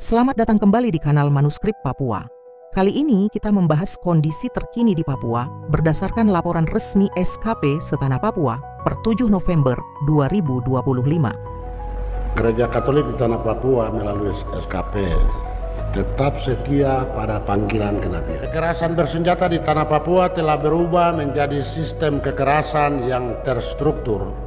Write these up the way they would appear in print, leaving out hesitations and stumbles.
Selamat datang kembali di kanal Manuskrip Papua. Kali ini kita membahas kondisi terkini di Papua berdasarkan laporan resmi SKP Setanah Papua per 7 November 2025. Gereja Katolik di Tanah Papua melalui SKP tetap setia pada panggilan kenabian. Kekerasan bersenjata di Tanah Papua telah berubah menjadi sistem kekerasan yang terstruktur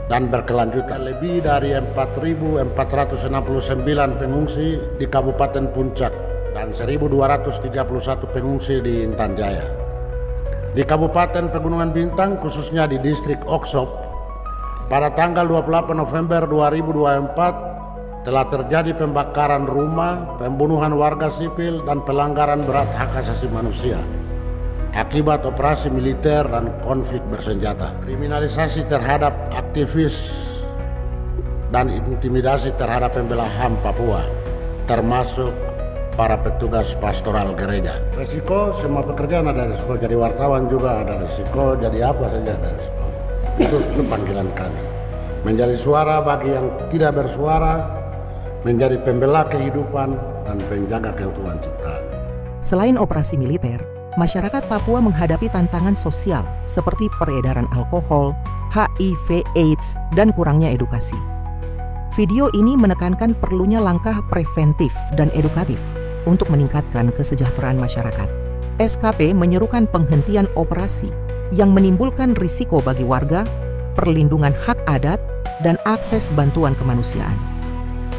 dan berkelanjutan. Lebih dari 4.469 pengungsi di Kabupaten Puncak dan 1.231 pengungsi di Intan Jaya. Di Kabupaten Pegunungan Bintang, khususnya di distrik Oksop, pada tanggal 28 November 2024 telah terjadi pembakaran rumah, pembunuhan warga sipil, dan pelanggaran berat hak asasi manusia akibat operasi militer dan konflik bersenjata. Kriminalisasi terhadap aktivis dan intimidasi terhadap pembela HAM Papua, termasuk para petugas pastoral gereja. Resiko semua pekerjaan ada resiko, jadi wartawan juga ada resiko, jadi apa saja ada resiko. Itu panggilan kami. Menjadi suara bagi yang tidak bersuara, menjadi pembela kehidupan dan penjaga keutuhan ciptaan. Selain operasi militer, masyarakat Papua menghadapi tantangan sosial seperti peredaran alkohol, HIV/AIDS, dan kurangnya edukasi. Video ini menekankan perlunya langkah preventif dan edukatif untuk meningkatkan kesejahteraan masyarakat. SKP menyerukan penghentian operasi yang menimbulkan risiko bagi warga, perlindungan hak adat, dan akses bantuan kemanusiaan.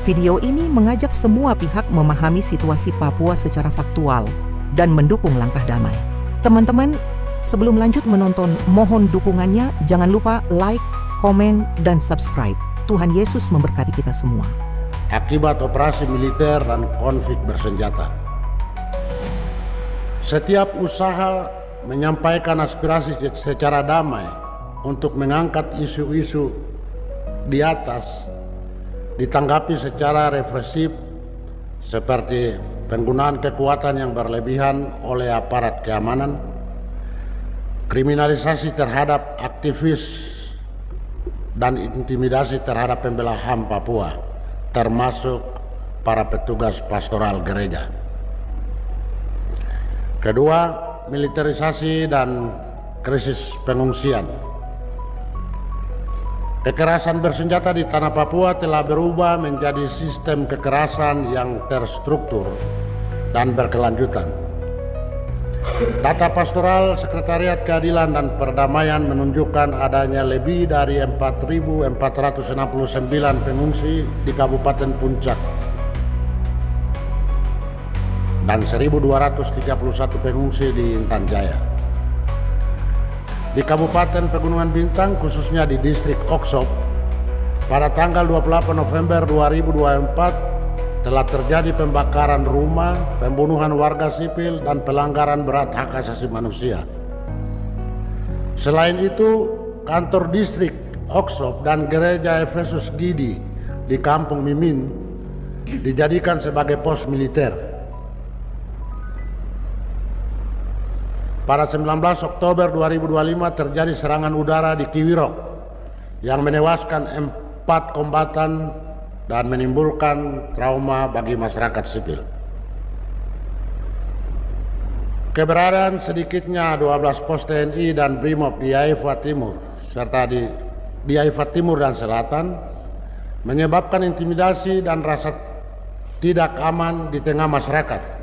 Video ini mengajak semua pihak memahami situasi Papua secara faktual dan mendukung langkah damai. Teman-teman, sebelum lanjut menonton, mohon dukungannya, jangan lupa like, komen, dan subscribe. Tuhan Yesus memberkati kita semua. Akibat operasi militer dan konflik bersenjata, setiap usaha menyampaikan aspirasi secara damai untuk mengangkat isu-isu di atas ditanggapi secara represif seperti penggunaan kekuatan yang berlebihan oleh aparat keamanan, kriminalisasi terhadap aktivis, dan intimidasi terhadap pembela HAM Papua, termasuk para petugas pastoral gereja. Kedua, militerisasi dan krisis pengungsian. Kekerasan bersenjata di Tanah Papua telah berubah menjadi sistem kekerasan yang terstruktur dan berkelanjutan. Data pastoral Sekretariat Keadilan dan Perdamaian menunjukkan adanya lebih dari 4.469 pengungsi di Kabupaten Puncak dan 1.231 pengungsi di Intan Jaya. Di Kabupaten Pegunungan Bintang, khususnya di distrik Oksop, pada tanggal 28 November 2024 telah terjadi pembakaran rumah, pembunuhan warga sipil, dan pelanggaran berat hak asasi manusia. Selain itu, kantor distrik Oksop dan gereja Efesus Gidi di Kampung Mimin dijadikan sebagai pos militer. Pada 19 Oktober 2025 terjadi serangan udara di Kiwirok yang menewaskan 4 kombatan dan menimbulkan trauma bagi masyarakat sipil. Keberadaan sedikitnya 12 pos TNI dan BRIMOB di Yaifat Timur serta di Yaifat Timur dan Selatan menyebabkan intimidasi dan rasa tidak aman di tengah masyarakat.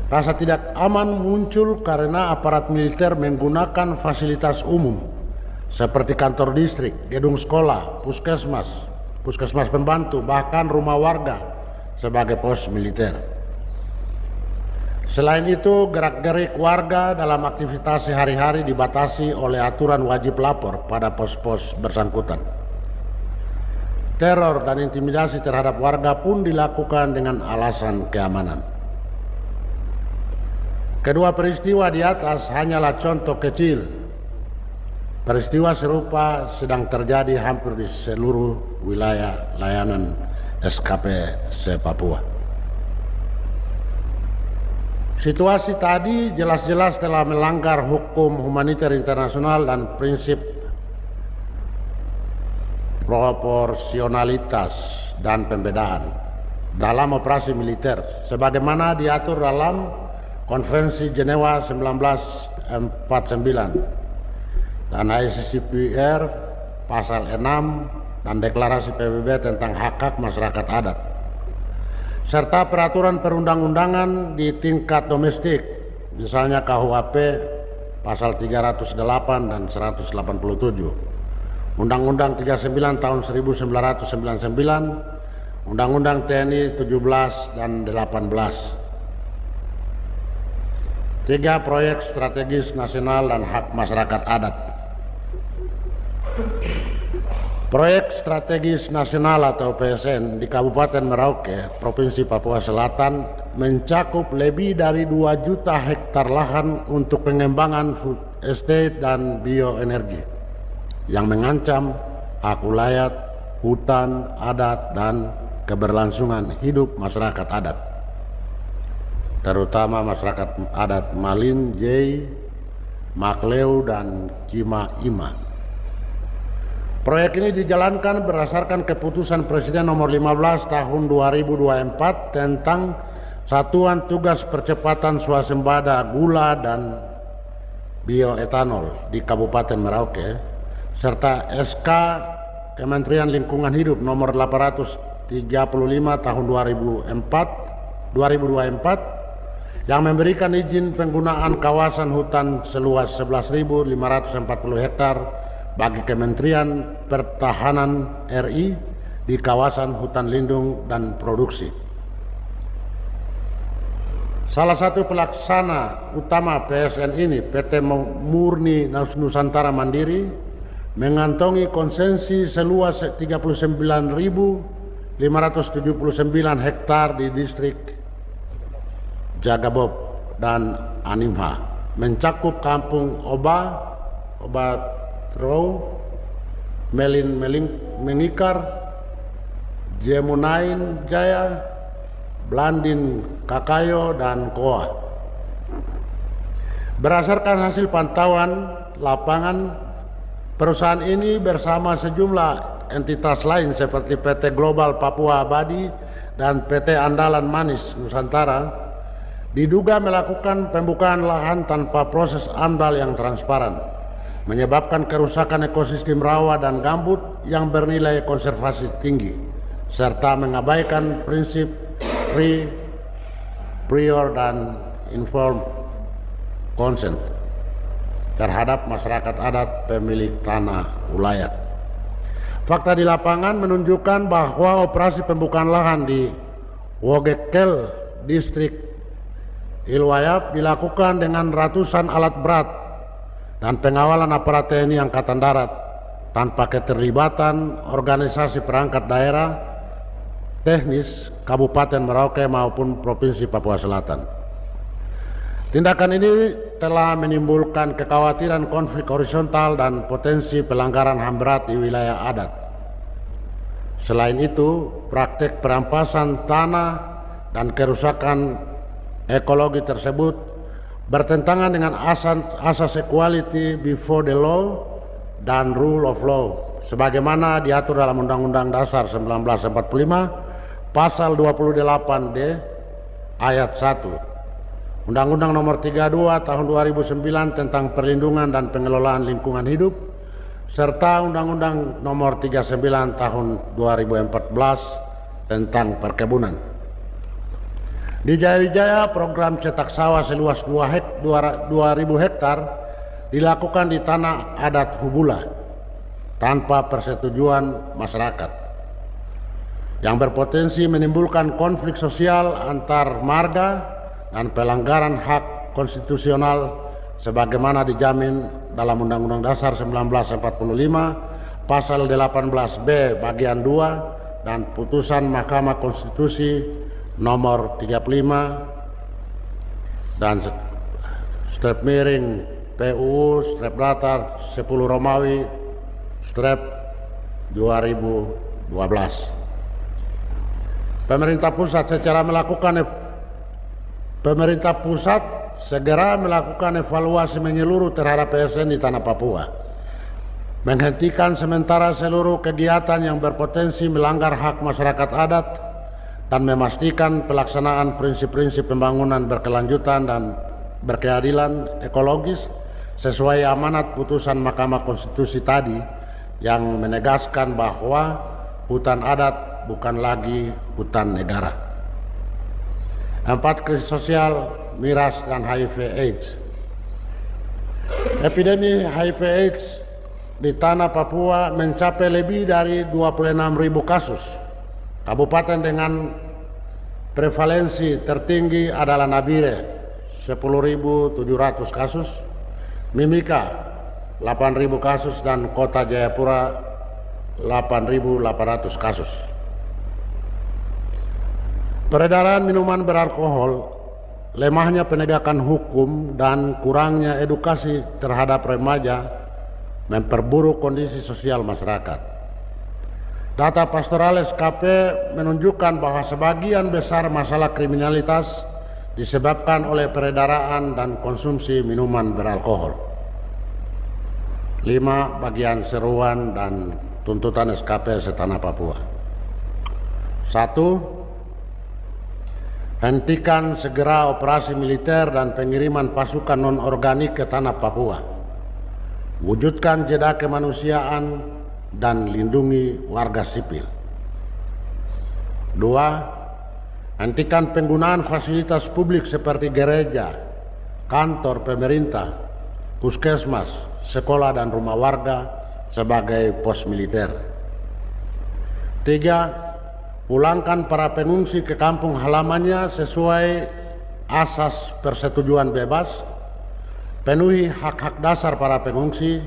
Rasa tidak aman muncul karena aparat militer menggunakan fasilitas umum seperti kantor distrik, gedung sekolah, puskesmas pembantu, bahkan rumah warga sebagai pos militer. Selain itu, gerak-gerik warga dalam aktivitas sehari-hari dibatasi oleh aturan wajib lapor pada pos-pos bersangkutan. Teror dan intimidasi terhadap warga pun dilakukan dengan alasan keamanan. Kedua peristiwa di atas hanyalah contoh kecil. Peristiwa serupa sedang terjadi hampir di seluruh wilayah layanan SKP se-Papua. Situasi tadi jelas-jelas telah melanggar hukum humaniter internasional dan prinsip proporsionalitas dan pembedaan. dalam operasi militer sebagaimana diatur dalam Konvensi Jenewa 1949 dan ICCPR pasal 6 dan Deklarasi PBB tentang hak-hak masyarakat adat, serta peraturan perundang-undangan di tingkat domestik, misalnya KUHP pasal 308 dan 187, Undang-Undang 39 tahun 1999, Undang-Undang TNI 17 dan 18. 3. Proyek strategis nasional dan hak masyarakat adat. Proyek strategis nasional atau PSN di Kabupaten Merauke, Provinsi Papua Selatan mencakup lebih dari 2 juta hektar lahan untuk pengembangan food estate dan bioenergi yang mengancam hak ulayat, hutan, adat, dan keberlangsungan hidup masyarakat adat, terutama masyarakat adat Malin, Jai, Makleu, dan Kima Ima. Proyek ini dijalankan berdasarkan keputusan Presiden nomor 15 tahun 2024 tentang Satuan Tugas Percepatan Swasembada Gula dan Bioetanol di Kabupaten Merauke, serta SK Kementerian Lingkungan Hidup nomor 835 tahun 2024 yang memberikan izin penggunaan kawasan hutan seluas 11.540 hektar bagi Kementerian Pertahanan RI di kawasan hutan lindung dan produksi. Salah satu pelaksana utama PSN ini, PT Murni Nusantara Mandiri, mengantongi konsensi seluas 39.579 hektar di distrik Jagabob dan Animha, mencakup Kampung Obatrow, Mengikar, Jemunain Jaya, Blandin Kakayo, dan Koa. Berdasarkan hasil pantauan lapangan, perusahaan ini bersama sejumlah entitas lain seperti PT Global Papua Abadi dan PT Andalan Manis Nusantara diduga melakukan pembukaan lahan tanpa proses AMDAL yang transparan, menyebabkan kerusakan ekosistem rawa dan gambut yang bernilai konservasi tinggi, serta mengabaikan prinsip free, prior, dan informed consent terhadap masyarakat adat pemilik tanah ulayat. Fakta di lapangan menunjukkan bahwa operasi pembukaan lahan di Wogekel, distrik Ilwayap dilakukan dengan ratusan alat berat dan pengawalan aparat TNI Angkatan Darat tanpa keterlibatan organisasi perangkat daerah, teknis, Kabupaten Merauke maupun Provinsi Papua Selatan. Tindakan ini telah menimbulkan kekhawatiran konflik horizontal dan potensi pelanggaran HAM berat di wilayah adat. Selain itu, praktek perampasan tanah dan kerusakan ekologi tersebut bertentangan dengan asas equality before the law dan rule of law sebagaimana diatur dalam Undang-Undang Dasar 1945 pasal 28D ayat 1, Undang-Undang nomor 32 tahun 2009 tentang perlindungan dan pengelolaan lingkungan hidup, serta Undang-Undang nomor 39 tahun 2014 tentang perkebunan. Di Jaya-Wijaya, program cetak sawah seluas 2.000 hektar dilakukan di tanah adat Hubula tanpa persetujuan masyarakat, yang berpotensi menimbulkan konflik sosial antar marga dan pelanggaran hak konstitusional sebagaimana dijamin dalam Undang-Undang Dasar 1945 pasal 18B bagian 2 dan putusan Mahkamah Konstitusi nomor 35 dan strip miring PUU strip datar 10 Romawi strip 2012. Pemerintah pusat segera melakukan evaluasi menyeluruh terhadap PSN di tanah Papua, menghentikan sementara seluruh kegiatan yang berpotensi melanggar hak masyarakat adat, dan memastikan pelaksanaan prinsip-prinsip pembangunan berkelanjutan dan berkeadilan ekologis sesuai amanat putusan Mahkamah Konstitusi tadi yang menegaskan bahwa hutan adat bukan lagi hutan negara. 4. Krisis sosial, miras, dan HIV/AIDS. Epidemi HIV/AIDS di tanah Papua mencapai lebih dari 26.000 kasus. Kabupaten dengan prevalensi tertinggi adalah Nabire, 10.700 kasus, Mimika, 8.000 kasus, dan Kota Jayapura, 8.800 kasus. Peredaran minuman beralkohol, lemahnya penegakan hukum, dan kurangnya edukasi terhadap remaja memperburuk kondisi sosial masyarakat. Data pastoral SKP menunjukkan bahwa sebagian besar masalah kriminalitas disebabkan oleh peredaran dan konsumsi minuman beralkohol. 5. Bagian seruan dan tuntutan SKP setanah Papua. 1. Hentikan segera operasi militer dan pengiriman pasukan non-organik ke tanah Papua. Wujudkan jeda kemanusiaan dan lindungi warga sipil. 2. Hentikan penggunaan fasilitas publik seperti gereja, kantor pemerintah, puskesmas, sekolah, dan rumah warga sebagai pos militer. 3. Pulangkan para pengungsi ke kampung halamannya sesuai asas persetujuan bebas, penuhi hak-hak dasar para pengungsi,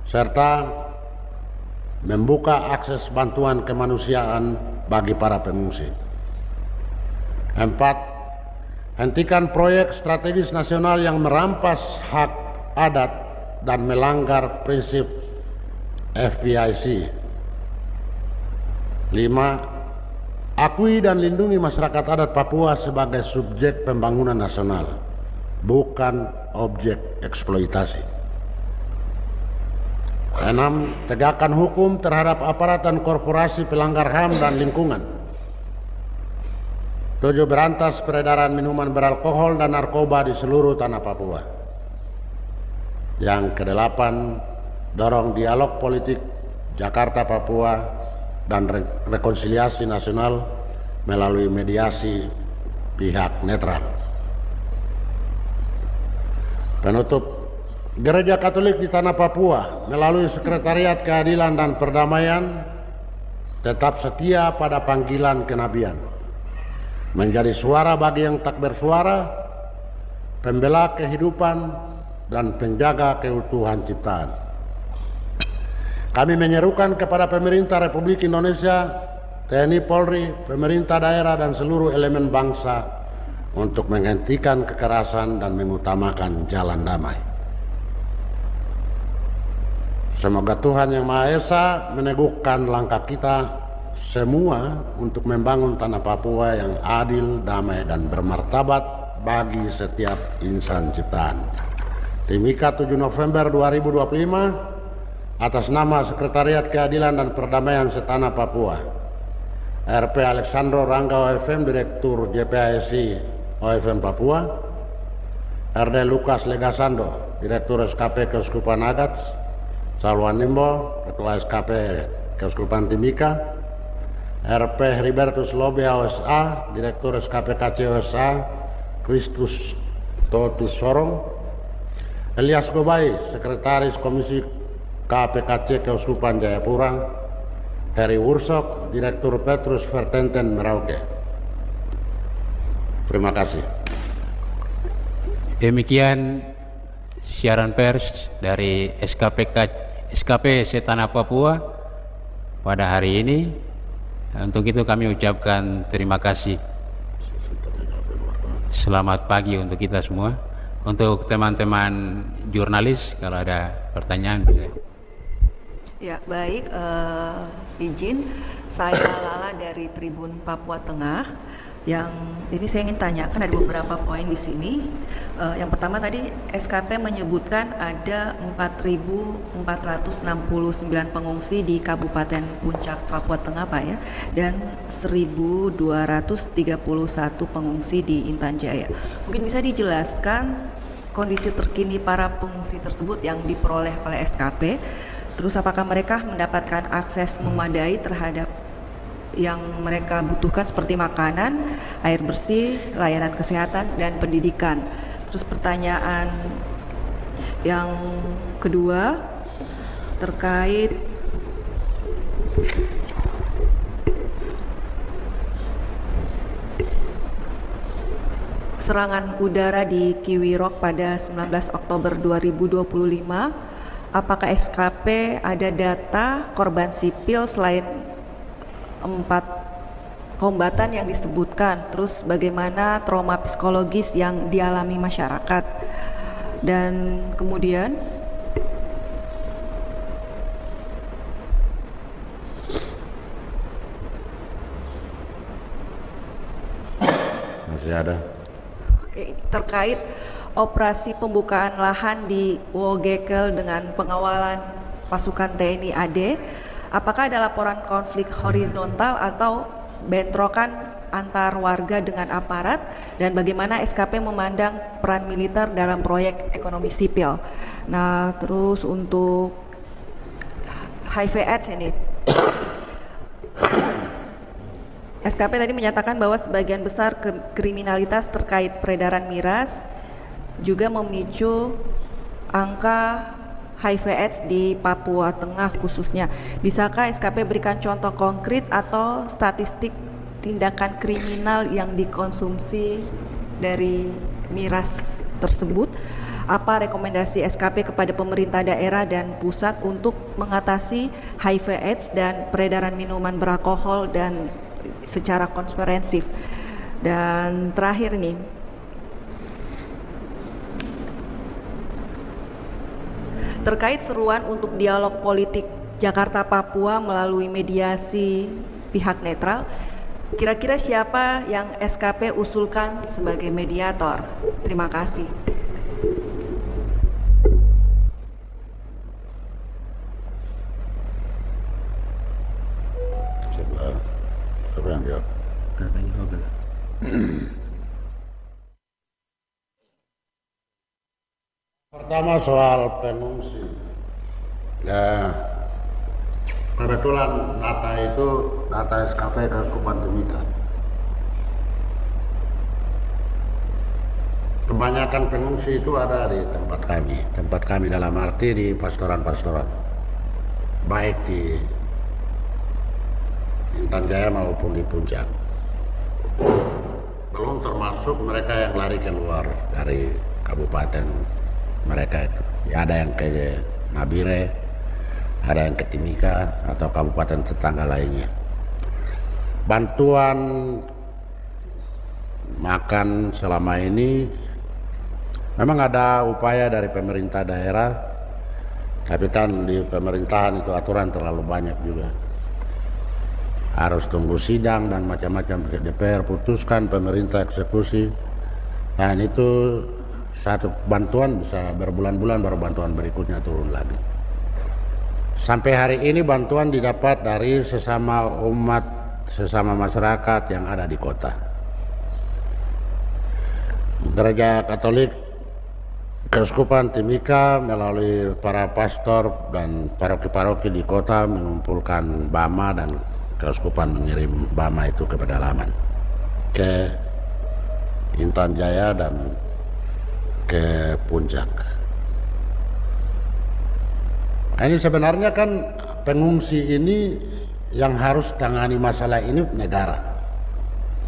serta membuka akses bantuan kemanusiaan bagi para pengungsi. 4. Hentikan proyek strategis nasional yang merampas hak adat dan melanggar prinsip FPIC. 5. Akui dan lindungi masyarakat adat Papua sebagai subjek pembangunan nasional, bukan objek eksploitasi. 6. Tegakkan hukum terhadap aparat dan korporasi pelanggar HAM dan lingkungan. 7. Berantas peredaran minuman beralkohol dan narkoba di seluruh tanah Papua. Yang ke-8, dorong dialog politik Jakarta-Papua dan rekonsiliasi nasional melalui mediasi pihak netral. Penutup, Gereja Katolik di tanah Papua melalui Sekretariat Keadilan dan Perdamaian tetap setia pada panggilan kenabian, menjadi suara bagi yang tak bersuara, pembela kehidupan, dan penjaga keutuhan ciptaan. Kami menyerukan kepada pemerintah Republik Indonesia, TNI Polri, pemerintah daerah, dan seluruh elemen bangsa untuk menghentikan kekerasan dan mengutamakan jalan damai. Semoga Tuhan Yang Maha Esa meneguhkan langkah kita semua untuk membangun tanah Papua yang adil, damai, dan bermartabat bagi setiap insan ciptaan. Timika 7 November 2025 atas nama Sekretariat Keadilan dan Perdamaian Setanah Papua. RP Alexandro Rangga OFM, Direktur JPASI OFM Papua. RD Lukas Legasando, Direktur SKP Keuskupan Agats. Salwan Nimbo, Ketua SKP Keuskupan Timika. RP Heribertus Lobea OSA, Direktur SKP KC OSA Kristus Totus Sorong. Elias Gobai, Sekretaris Komisi KPKC Keuskupan Jayapura. Heri Wursok, Direktur Petrus Vertenten Merauke. Terima kasih. Demikian siaran pers dari SKP Setanah Papua pada hari ini. Untuk itu kami ucapkan terima kasih. Selamat pagi untuk kita semua. Untuk teman-teman jurnalis, kalau ada pertanyaan bisa. Ya, baik, izin saya Lala dari Tribun Papua Tengah. Yang ini saya ingin tanyakan, ada beberapa poin di sini. Yang pertama tadi SKP menyebutkan ada 4.469 pengungsi di Kabupaten Puncak, Papua Tengah, Pak ya, dan 1.231 pengungsi di Intan Jaya. Mungkin bisa dijelaskan kondisi terkini para pengungsi tersebut yang diperoleh oleh SKP. Terus apakah mereka mendapatkan akses memadai terhadap yang mereka butuhkan seperti makanan, air bersih, layanan kesehatan, dan pendidikan. Terus pertanyaan yang kedua terkait serangan udara di Kiwirok pada 19 Oktober 2025. Apakah SKP ada data korban sipil selain 4 kombatan yang disebutkan, terus bagaimana trauma psikologis yang dialami masyarakat, dan kemudian masih ada terkait operasi pembukaan lahan di Wogekel dengan pengawalan pasukan TNI AD. Apakah ada laporan konflik horizontal atau bentrokan antar warga dengan aparat, dan bagaimana SKP memandang peran militer dalam proyek ekonomi sipil? Nah, terus untuk HIV/AIDS ini, SKP tadi menyatakan bahwa sebagian besar kriminalitas terkait peredaran miras juga memicu angka HIV/AIDS di Papua Tengah khususnya. Bisakah SKP berikan contoh konkret atau statistik tindakan kriminal yang dikonsumsi dari miras tersebut? Apa rekomendasi SKP kepada pemerintah daerah dan pusat untuk mengatasi HIV/AIDS dan peredaran minuman beralkohol dan secara komprehensif? Dan terakhir nih, terkait seruan untuk dialog politik Jakarta-Papua melalui mediasi pihak netral, kira-kira siapa yang SKP usulkan sebagai mediator? Terima kasih. Siapa yang jawab? Kakaknya Hobel. Pertama soal pengungsi. Ya, kebetulan data itu data SKP Keuskupan Timika. Kebanyakan pengungsi itu ada di tempat kami dalam arti di pastoran-pastoran, baik di Intan Jaya maupun di Puncak. Belum termasuk mereka yang lari keluar dari kabupaten mereka itu. Ya, ada yang ke Nabire, ada yang ke Timika atau kabupaten tetangga lainnya. Bantuan makan selama ini memang ada upaya dari pemerintah daerah, tapi kan di pemerintahan itu aturan terlalu banyak juga. Harus tunggu sidang dan macam-macam, DPR putuskan, pemerintah eksekusi. Dan itu satu bantuan bisa berbulan-bulan baru bantuan berikutnya turun lagi. Sampai hari ini bantuan didapat dari sesama umat, sesama masyarakat yang ada di kota. Gereja Katolik Keuskupan Timika melalui para pastor dan paroki-paroki di kota mengumpulkan bama, dan Keuskupan mengirim bama itu ke pedalaman, ke Intan Jaya dan ke Puncak. Nah, ini sebenarnya kan pengungsi ini yang harus tangani masalah ini negara.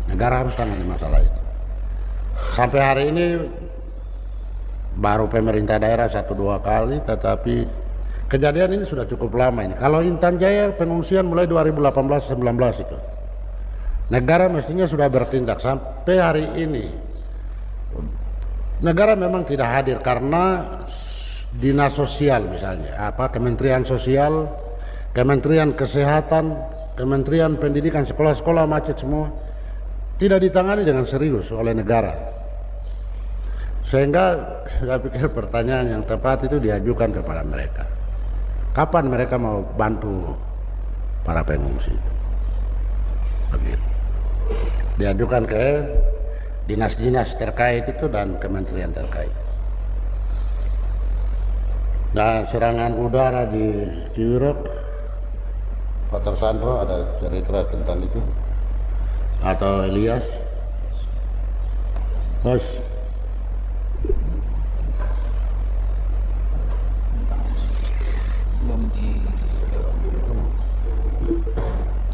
Negara harus tangani masalah ini. Sampai hari ini baru pemerintah daerah 1-2 kali, tetapi kejadian ini sudah cukup lama ini. Kalau Intan Jaya pengungsian mulai 2018-19 itu, negara mestinya sudah bertindak. Sampai hari ini negara memang tidak hadir karena dinas sosial, misalnya Kementerian Sosial, Kementerian Kesehatan, Kementerian Pendidikan, sekolah-sekolah macet semua. tidak ditangani dengan serius oleh negara. Sehingga saya pikir pertanyaan yang tepat itu diajukan kepada mereka. Kapan mereka mau bantu para pengungsi? Begitu. Diajukan ke dinas-dinas terkait itu dan kementerian terkait. Nah, serangan udara di Ciwirok, Pak Tersandro ada cerita tentang itu? Atau Elias? Bos.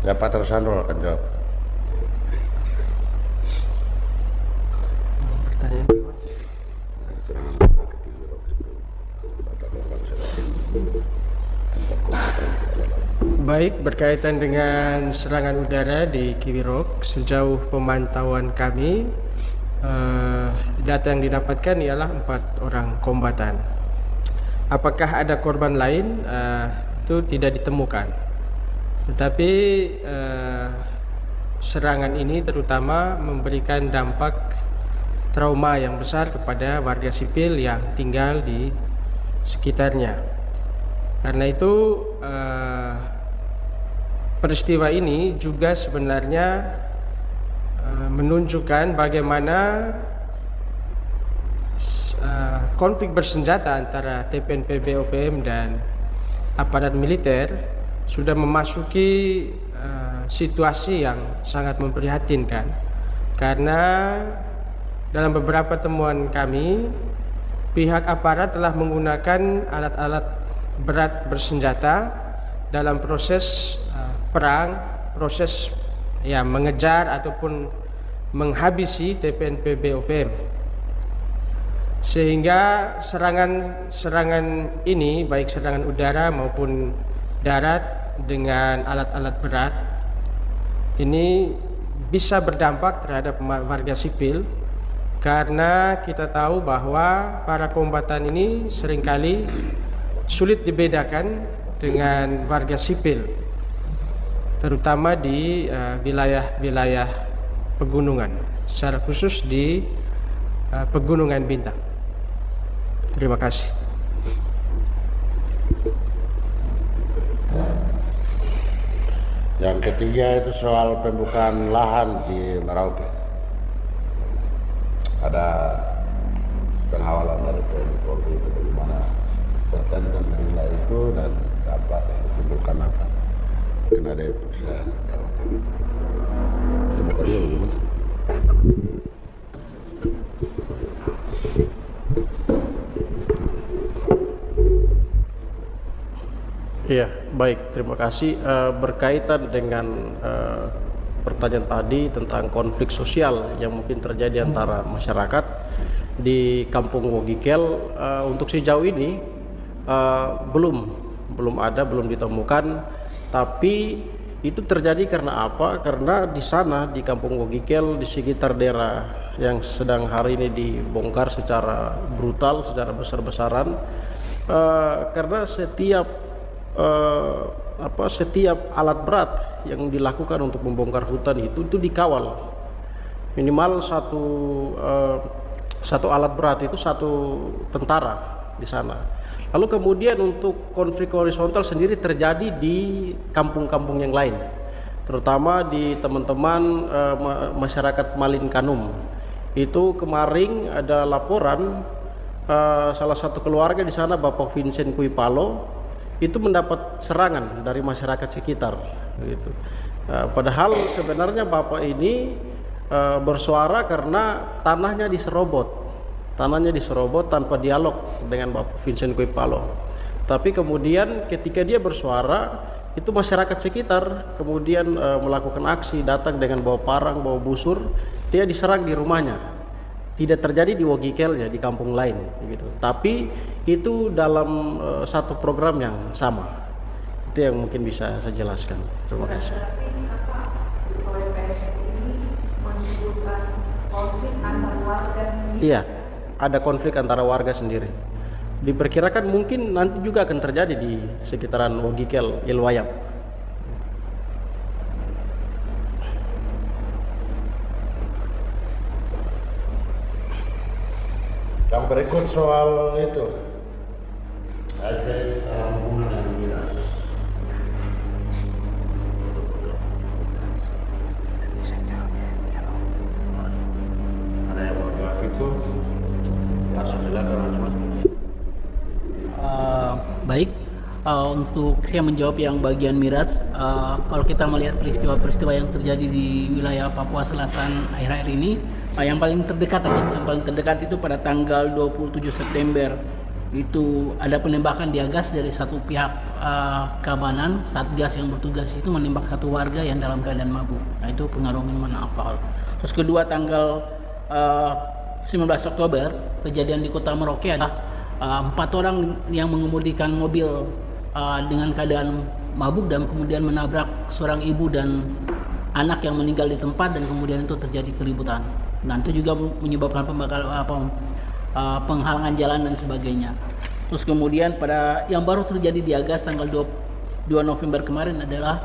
Ya, Pak Tersandro akan jawab. Baik, berkaitan dengan serangan udara di Kiwirok, sejauh pemantauan kami, data yang didapatkan ialah 4 orang kombatan. Apakah ada korban lain? Itu tidak ditemukan. Tetapi serangan ini terutama memberikan dampak trauma yang besar kepada warga sipil yang tinggal di sekitarnya. Karena itu peristiwa ini juga sebenarnya menunjukkan bagaimana konflik bersenjata antara TPNPB OPM dan aparat militer sudah memasuki situasi yang sangat memprihatinkan. Karena dalam beberapa temuan kami, pihak aparat telah menggunakan alat-alat berat bersenjata dalam proses perang, proses mengejar ataupun menghabisi TPNPB OPM. Sehingga serangan ini, baik serangan udara maupun darat dengan alat-alat berat, ini bisa berdampak terhadap warga sipil. Karena kita tahu bahwa para kombatan ini seringkali sulit dibedakan dengan warga sipil, terutama di wilayah-wilayah pegunungan, secara khusus di Pegunungan Bintang. Terima kasih. Yang ketiga itu soal pembukaan lahan di Merauke. Ada pengawalan dari Polri itu bagaimana berkaitan dengan itu dan dampak pembukaan apa? Mungkin ada yang bisa jawab. Coba dia bagaimana? Iya, baik, terima kasih. Berkaitan dengan pertanyaan tadi tentang konflik sosial yang mungkin terjadi antara masyarakat di Kampung Wogikel, untuk sejauh ini belum ditemukan. Tapi itu terjadi karena apa? Karena di sana di Kampung Wogikel, di sekitar daerah yang sedang hari ini dibongkar secara brutal, secara besar-besaran, karena setiap alat berat yang dilakukan untuk membongkar hutan itu dikawal. Minimal satu alat berat itu satu tentara di sana. Lalu kemudian untuk konflik horizontal sendiri terjadi di kampung-kampung yang lain, terutama di teman-teman masyarakat Malin Kanum. Itu kemarin ada laporan salah satu keluarga di sana, Bapak Vincent Kuipalo, itu mendapat serangan dari masyarakat sekitar, gitu. Padahal sebenarnya bapak ini bersuara karena tanahnya diserobot tanpa dialog dengan Bapak Vincent Kuipalo. Tapi kemudian ketika dia bersuara, itu masyarakat sekitar kemudian melakukan aksi, datang dengan bawa parang, bawa busur, dia diserang di rumahnya. Tidak terjadi di Wogikelnya, di kampung lain, gitu. Tapi itu dalam satu program yang sama. Itu yang mungkin bisa saya jelaskan. Terima kasih. Iya, ada konflik antara warga sendiri. Diperkirakan mungkin nanti juga akan terjadi di sekitaran Wogikel, Ilwayap. Yang berikut soal itu efek hubungan dengan miras. Ada yang mau jawab itu? Langsung silakan Mas. Baik, untuk saya menjawab yang bagian miras, kalau kita melihat peristiwa-peristiwa yang terjadi di wilayah Papua Selatan akhir-akhir ini, yang paling terdekat itu pada tanggal 27 September itu ada penembakan dia gas dari satu pihak keamanan. Satgas yang bertugas itu menembak satu warga yang dalam keadaan mabuk. Nah, itu pengaruh minuman alkohol. Terus kedua, tanggal 19 Oktober kejadian di Kota Merauke adalah 4 orang yang mengemudikan mobil dengan keadaan mabuk dan kemudian menabrak seorang ibu dan anak yang meninggal di tempat, dan kemudian itu terjadi keributan. Dan itu juga menyebabkan penghalangan jalan dan sebagainya. Terus kemudian pada yang baru terjadi di Agas tanggal 2 November kemarin adalah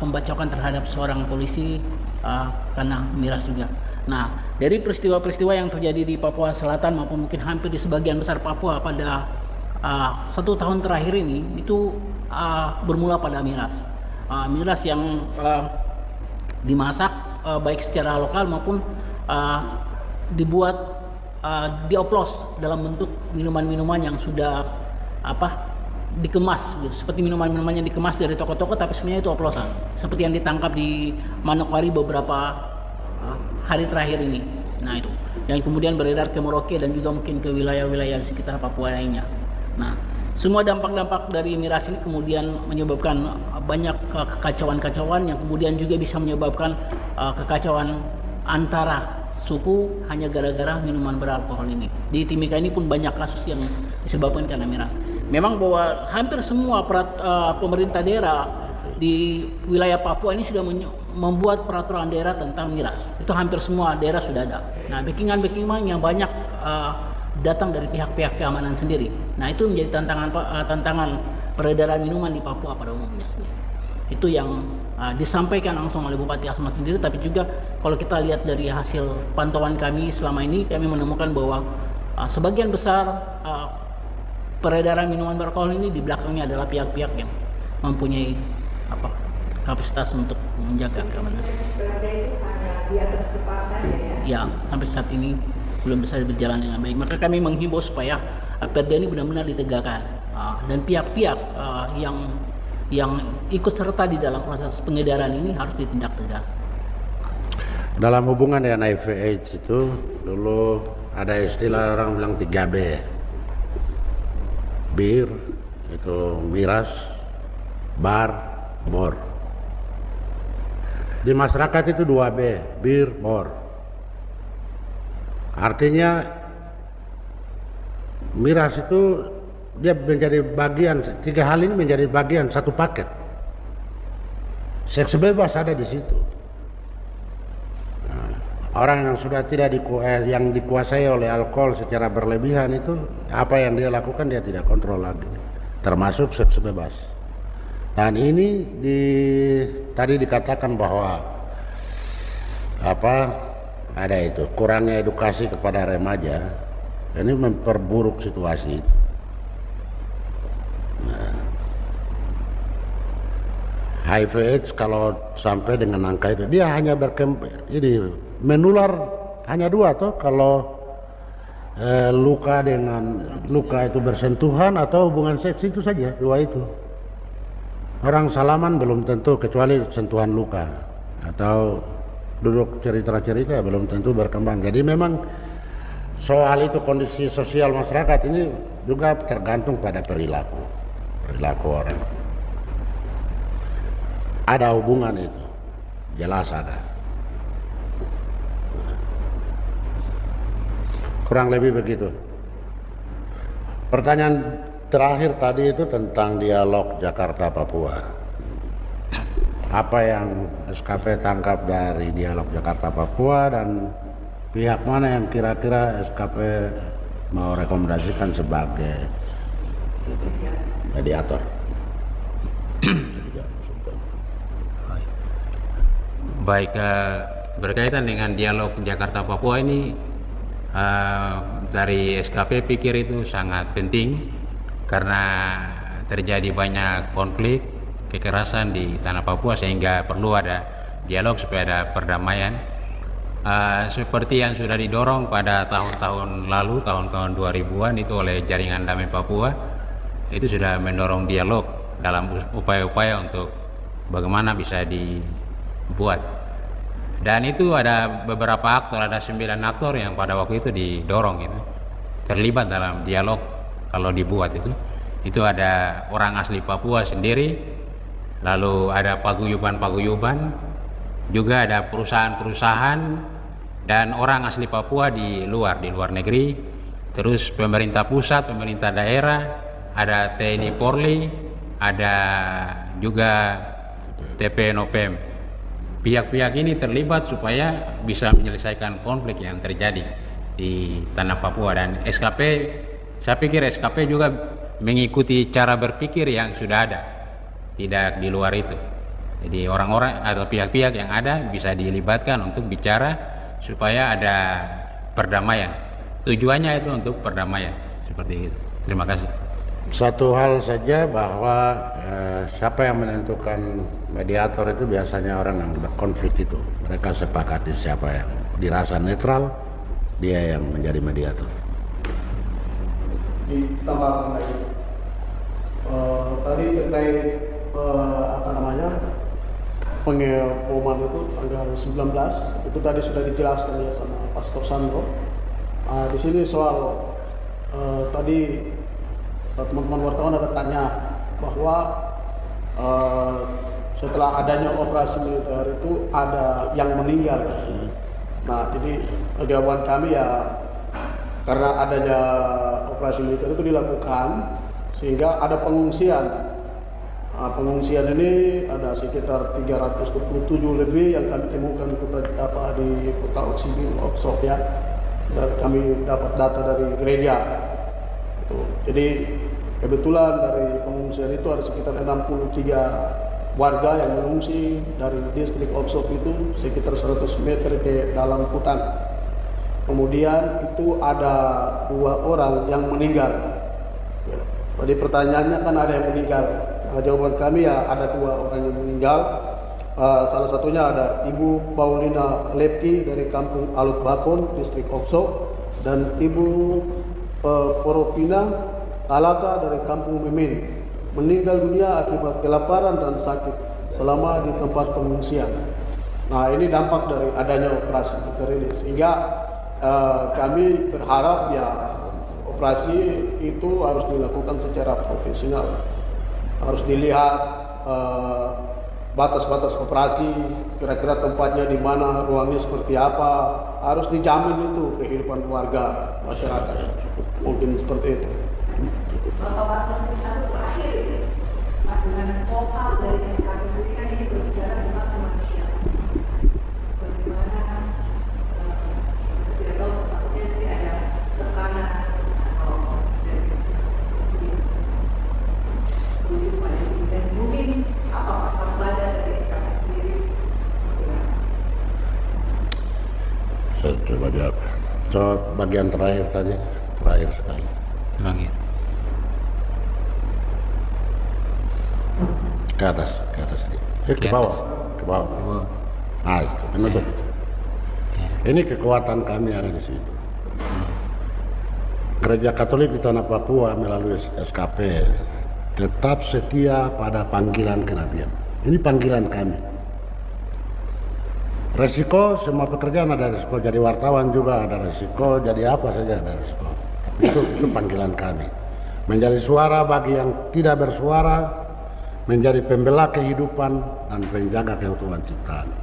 pembacokan terhadap seorang polisi karena miras juga. Nah, dari peristiwa-peristiwa yang terjadi di Papua Selatan maupun mungkin hampir di sebagian besar Papua pada 1 tahun terakhir ini itu bermula pada miras. Miras yang dimasak baik secara lokal maupun dibuat dioplos dalam bentuk minuman-minuman yang sudah dikemas gitu. Seperti minuman-minuman yang dikemas dari toko-toko tapi sebenarnya itu oplosan, seperti yang ditangkap di Manokwari beberapa hari terakhir ini. Nah, itu yang kemudian beredar ke Merauke dan juga mungkin ke wilayah-wilayah di sekitar Papua lainnya. Nah, semua dampak-dampak dari miras ini kemudian menyebabkan banyak kekacauan-kacauan yang kemudian juga bisa menyebabkan kekacauan antara suku hanya gara-gara minuman beralkohol ini. Di Timika ini pun banyak kasus yang disebabkan karena miras. Memang bahwa hampir semua pemerintah daerah di wilayah Papua ini sudah membuat peraturan daerah tentang miras. Itu hampir semua daerah sudah ada. Nah, backingan yang banyak datang dari pihak-pihak keamanan sendiri. Nah, itu menjadi tantangan peredaran minuman di Papua pada umumnya sendiri. Itu yang disampaikan langsung oleh Bupati Asmat sendiri, tapi juga kalau kita lihat dari hasil pantauan kami selama ini, kami menemukan bahwa sebagian besar peredaran minuman beralkohol ini di belakangnya adalah pihak-pihak yang mempunyai kapasitas untuk menjaga keamanan. Berarti itu hanya di atas kertas saja ya? Ya, sampai saat ini belum bisa berjalan dengan baik. Maka kami menghimbau supaya perda ini benar-benar ditegakkan dan pihak-pihak yang ikut serta di dalam proses pengedaran ini harus ditindak tegas. Dalam hubungan dengan HIV/AIDS itu dulu ada istilah orang bilang 3B. Bir, itu miras, bar, bor. Di masyarakat itu 2B, bir, bor. Artinya miras itu dia menjadi bagian, 3 hal ini menjadi bagian satu paket. Seks bebas ada di situ. Nah, orang yang sudah tidak yang dikuasai oleh alkohol secara berlebihan itu apa yang dia lakukan dia tidak kontrol lagi, termasuk seks bebas. Dan ini tadi dikatakan bahwa ada itu kurangnya edukasi kepada remaja, ini memperburuk situasi itu. Nah, HIV/AIDS kalau sampai dengan angka itu dia hanya menular hanya 2 toh, kalau luka itu bersentuhan atau hubungan seks itu saja, 2 itu. Orang salaman belum tentu, kecuali sentuhan luka atau duduk cerita-cerita belum tentu berkembang. Jadi memang soal itu kondisi sosial masyarakat ini juga tergantung pada perilaku orang. Ada hubungan itu, jelas ada. Kurang lebih begitu. Pertanyaan terakhir tadi itu tentang dialog Jakarta-Papua. Apa yang SKP tangkap dari dialog Jakarta-Papua dan pihak mana yang kira-kira SKP mau rekomendasikan sebagai mediator? Baik, berkaitan dengan dialog Jakarta-Papua ini Dari SKP pikir itu sangat penting karena terjadi banyak konflik kekerasan di tanah Papua sehingga perlu ada dialog supaya ada perdamaian. Seperti yang sudah didorong pada tahun-tahun lalu, tahun-tahun 2000-an itu oleh Jaringan Damai Papua, itu sudah mendorong dialog dalam upaya-upaya untuk bagaimana bisa dibuat. Dan itu ada beberapa aktor, ada 9 aktor yang pada waktu itu didorong itu terlibat dalam dialog kalau dibuat itu ada orang asli Papua sendiri, lalu ada paguyuban-paguyuban, juga ada perusahaan-perusahaan dan orang asli Papua di luar negeri, terus pemerintah pusat, pemerintah daerah, ada TNI Polri, ada juga TPNOPM. Pihak-pihak ini terlibat supaya bisa menyelesaikan konflik yang terjadi di tanah Papua, dan SKP, saya pikir SKP juga mengikuti cara berpikir yang sudah ada, tidak di luar itu. Jadi orang-orang atau pihak-pihak yang ada bisa dilibatkan untuk bicara supaya ada perdamaian. Tujuannya itu untuk perdamaian, seperti itu. Terima kasih. Satu hal saja bahwa siapa yang menentukan mediator itu biasanya orang yang berkonflik itu. Mereka sepakati siapa yang dirasa netral, dia yang menjadi mediator. Ditambahkan lagi, tadi terkait pengumuman itu tanggal 19 itu tadi sudah dijelaskan ya sama Pastor Sandro. Di sini soal tadi teman-teman wartawan ada tanya bahwa setelah adanya operasi militer itu ada yang meninggal. Nah, jadi jawaban kami ya karena adanya operasi militer itu dilakukan sehingga ada pengungsian. Pengungsian ini ada sekitar 327 lebih yang kami temukan di kota Oksok ya. Dan kami dapat data dari gereja. Jadi kebetulan dari pengungsian itu ada sekitar 63 warga yang mengungsi dari distrik Oksok itu sekitar 100 meter ke dalam hutan. Kemudian itu ada 2 orang yang meninggal. Jadi pertanyaannya kan ada yang meninggal. Nah, jawaban kami ya ada 2 orang yang meninggal. Salah satunya ada Ibu Paulina Lepti dari Kampung Alut Bakon, distrik Oksok, dan Ibu Poropina Talaka dari Kampung Mimin, meninggal dunia akibat kelaparan dan sakit selama di tempat pengungsian. Nah, ini dampak dari adanya operasi militer ini, sehingga kami berharap ya operasi itu harus dilakukan secara profesional, harus dilihat batas-batas operasi, kira-kira tempatnya di mana, ruangnya seperti apa, harus dijamin itu kehidupan warga masyarakat. Mungkin seperti itu. Bapak Pastor terakhir ini, dengan total dari SKP sendiri kan ini berbicara tentang kemanusiaan. Bagaimana tidak tahu takutnya nanti ada tekanan atau dari dan mungkin apa pasal badan dari SKP sendiri seperti apa? Saya coba jawab. Bagian terakhir tadi, terakhir sekali. Terakhir. Ke atas sedikit. Ke bawah. Ah, itu penutup itu. Ini kekuatan kami ada di situ. Gereja Katolik di tanah Papua melalui SKP tetap setia pada panggilan kenabian. Ini panggilan kami. Resiko semua pekerjaan ada resiko, jadi wartawan juga ada resiko, jadi apa saja ada resiko. Tapi itu panggilan kami. Menjadi suara bagi yang tidak bersuara, menjadi pembela kehidupan dan penjaga keutuhan ciptaan.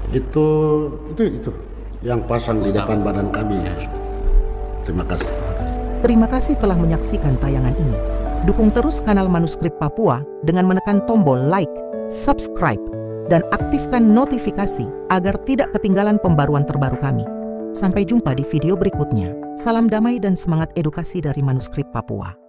Itu yang pasang di depan badan kami. Terima kasih. Terima kasih telah menyaksikan tayangan ini. Dukung terus kanal Manuskrip Papua dengan menekan tombol like, subscribe, dan aktifkan notifikasi agar tidak ketinggalan pembaruan terbaru kami. Sampai jumpa di video berikutnya. Salam damai dan semangat edukasi dari Manuskrip Papua.